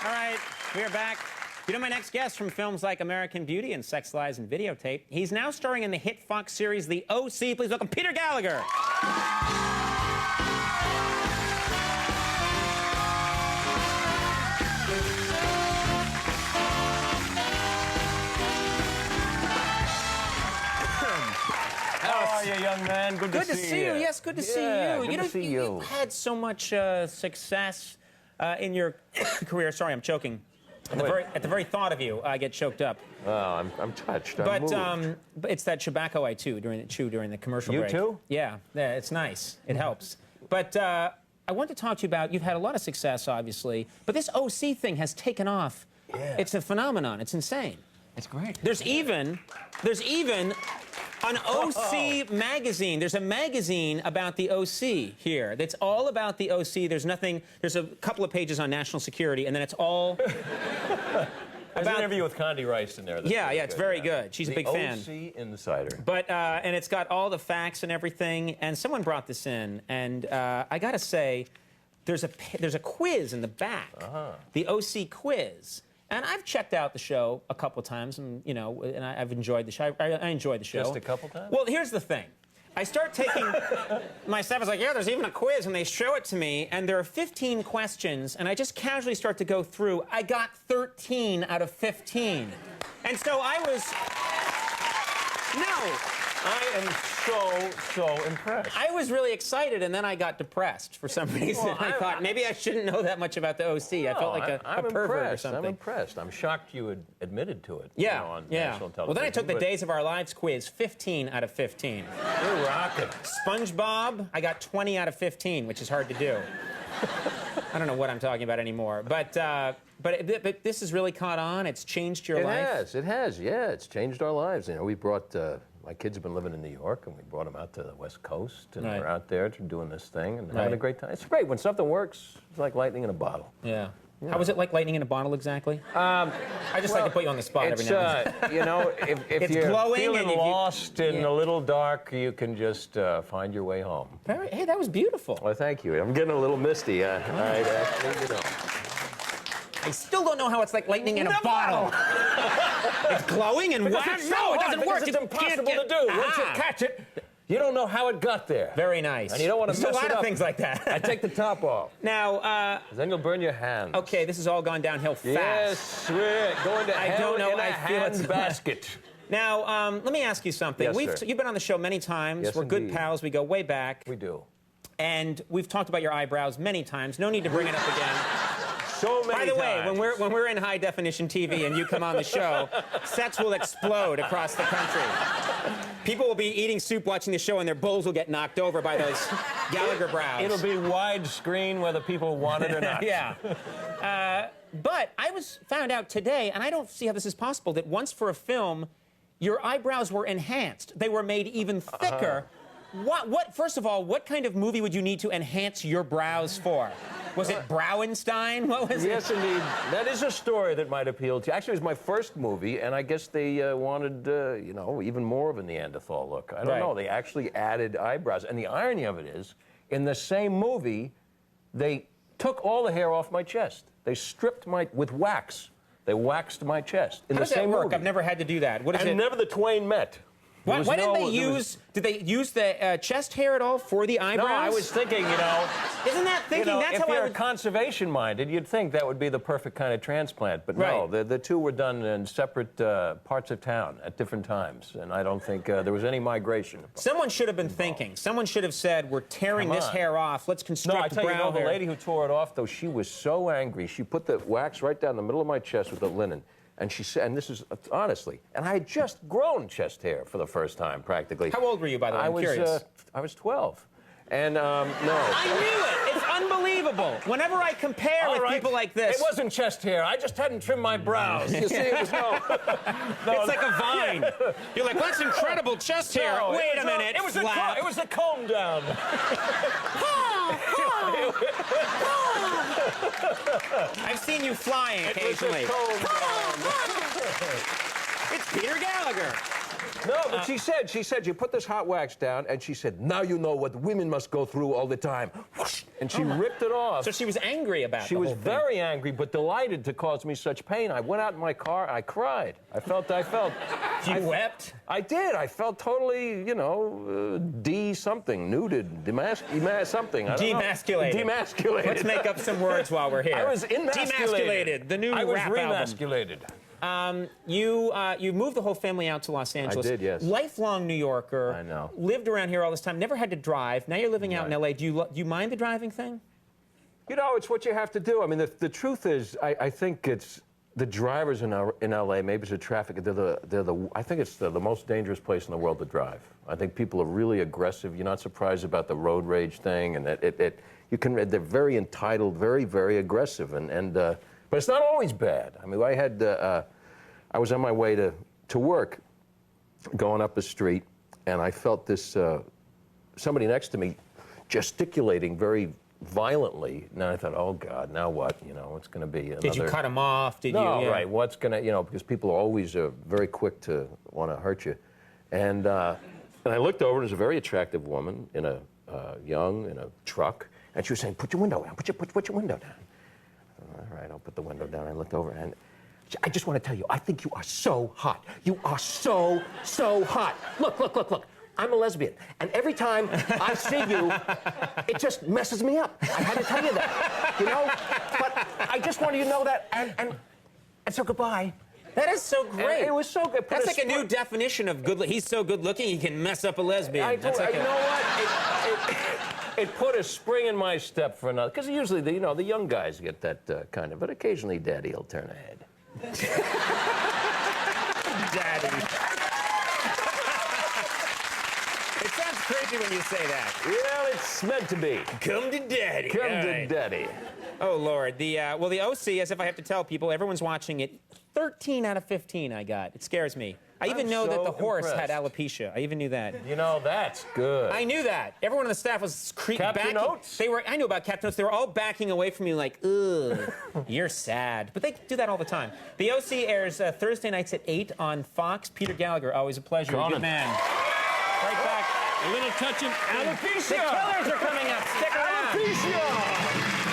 All right, we are back. You know my next guest from films like American Beauty and Sex, Lies, and Videotape. He's now starring in the hit Fox series The O.C. Please welcome Peter Gallagher. How are you, young man? Good to see you. Yes, good to see you. Good to see you. You've had so much success in your career. Sorry, I'm choking. At the very thought of you, I get choked up. Oh, I'm touched. But it's that tobacco I chew during the commercial break. You too? Yeah, it's nice. It helps. But I want to talk to you about, you've had a lot of success, obviously, but this OC thing has taken off. Yeah. It's a phenomenon. It's insane. It's great. There's even an OC magazine. There's a magazine about the OC here that's all about the OC. There's a couple of pages on national security, and then it's all There's an interview with Condi Rice in there. Yeah, it's very good. She's a big fan. The OC Insider. But, and it's got all the facts and everything, and someone brought this in, and I gotta say, there's a quiz in the back, the OC quiz. And I've checked out the show a couple times, and I've enjoyed the show. I enjoy the show. Just a couple times? Well, here's the thing. I start taking my staff is like, yeah, there's even a quiz, and they show it to me, and there are 15 questions, and I just casually start to go through. I got 13 out of 15, and so I am so impressed. I was really excited, and then I got depressed for some reason. Well, I thought maybe I shouldn't know that much about the OC. I felt like a pervert or something. I'm impressed. I'm shocked you had admitted to it. Yeah, on yeah. national television. Well, then I took the Days of Our Lives quiz, 15 out of 15. You're rocking. SpongeBob, I got 20 out of 15, which is hard to do. I don't know what I'm talking about anymore. But this has really caught on. It's changed your life. It has. Yeah, it's changed our lives. You know, we brought. My kids have been living in New York, and we brought them out to the West Coast, and we're out there doing this thing and having a great time. It's great. When something works, it's like lightning in a bottle. Yeah. How was it like lightning in a bottle exactly? I just like to put you on the spot every now and then. You know, if you're glowing feeling and lost and a little dark, you can just find your way home. Hey, that was beautiful. Well, thank you. I'm getting a little misty. I still don't know how it's like lightning in a bottle. It's glowing and what? No, it doesn't work. It's impossible to do. Once you catch it, you don't know how it got there. Very nice. And you don't want to mess it up. There's a lot of things like that. I take the top off. Now, then you'll burn your hands. Okay, this has all gone downhill fast. Yes, we're going to hell in a hand basket. Now, let me ask you something. Yes, sir. You've been on the show many times. Yes, we're good indeed. pals. We go way back. We do. And we've talked about your eyebrows many times. No need to bring it up again. So many By the way, times. when we're in high definition TV and you come on the show, sets will explode across the country. People will be eating soup watching the show and their bowls will get knocked over by those Gallagher brows. It'll be widescreen whether people want it or not. Yeah. But I found out today, and I don't see how this is possible, that once for a film, your eyebrows were enhanced. They were made even thicker. First of all, what kind of movie would you need to enhance your brows for? Was it Browenstein? What was it? Yes, indeed. That is a story that might appeal to you. Actually, it was my first movie, and I guess they wanted, even more of a Neanderthal look. I don't know. They actually added eyebrows. And the irony of it is, in the same movie, they took all the hair off my chest. They stripped with wax. They waxed my chest. How does that work? I've never had to do that. What is it? And never the twain met. Why didn't they did they use the chest hair at all for the eyebrows? No, I was thinking, Isn't that thinking? That's if how you're conservation-minded, you'd think that would be the perfect kind of transplant. But no, the two were done in separate parts of town at different times, and I don't think there was any migration. Someone should have been thinking. Someone should have said, we're tearing this hair off. Let's construct brow hair. No, I tell you, the lady who tore it off, though, she was so angry. She put the wax right down the middle of my chest with the linen. And she said, and this is honestly, and I had just grown chest hair for the first time, practically. How old were you, by the way? I'm curious. I was 12. And, no. I knew it! It's unbelievable. Whenever I compare with people like this. It wasn't chest hair. I just hadn't trimmed my brows. You see, it was It's like a vine. Yeah. You're like, that's incredible chest hair. No, Wait a minute, it was a comb down. I've seen you flying occasionally. It's Peter Gallagher. No, but she said, you put this hot wax down, and she said, now you know what women must go through all the time. Whoosh. and she ripped it off. So she was angry about it. She was very angry, but delighted to cause me such pain. I went out in my car, I cried. I felt. You wept? I did. I felt totally, you know, something, nuded, something. I don't know. Demasculated. Demasculated. Let's make up some words while we're here. I was Demasculated, the new I was rap album. remasculated. You moved the whole family out to Los Angeles. I did, yes. Lifelong New Yorker. I know. Lived around here all this time. Never had to drive. Now you're living out in L.A. Do you mind the driving thing? You know, it's what you have to do. I mean, the truth is, I think it's the drivers in L.A. Maybe it's the traffic. I think it's the most dangerous place in the world to drive. I think people are really aggressive. You're not surprised about the road rage thing, and they're very entitled, very, very aggressive, but it's not always bad. I mean, I was on my way to work, going up the street, and I felt this somebody next to me gesticulating very violently. And I thought, oh God, now what? You know, it's going to be another... Did you cut him off? No, yeah. right. What's going to, you know, because people are always very quick to want to hurt you. And I looked over, and there's a very attractive woman in a truck, and she was saying, put your window down, put your window down. All right, I'll put the window down. I looked over, and I just want to tell you, I think you are so hot. You are so, so hot. Look. I'm a lesbian, and every time I see you, it just messes me up. I had to tell you that, you know? But I just wanted you to know that, and so goodbye. That is so great. And it was so good. That's like a new definition of good. He's so good looking, he can mess up a lesbian. You know what? It put a spring in my step for another. Because usually, the young guys get that kind of, but occasionally Daddy will turn ahead. Daddy. It sounds crazy when you say that. Well, it's meant to be. Come to Daddy. Come to Daddy. Oh, Lord. The OC, as if I have to tell people, everyone's watching it, 13 out of 15 I got. It scares me. I even know that the horse had alopecia. I even knew that. You know, that's good. I knew that. Everyone on the staff was backing. Notes? I knew about Captain Notes. They were all backing away from you like, ugh, you're sad. But they do that all the time. The OC airs Thursday nights at 8 on Fox. Peter Gallagher, always a pleasure. Conan. Good man. Right back. A little touch of alopecia. The Killers are coming up. Stick around. Alopecia.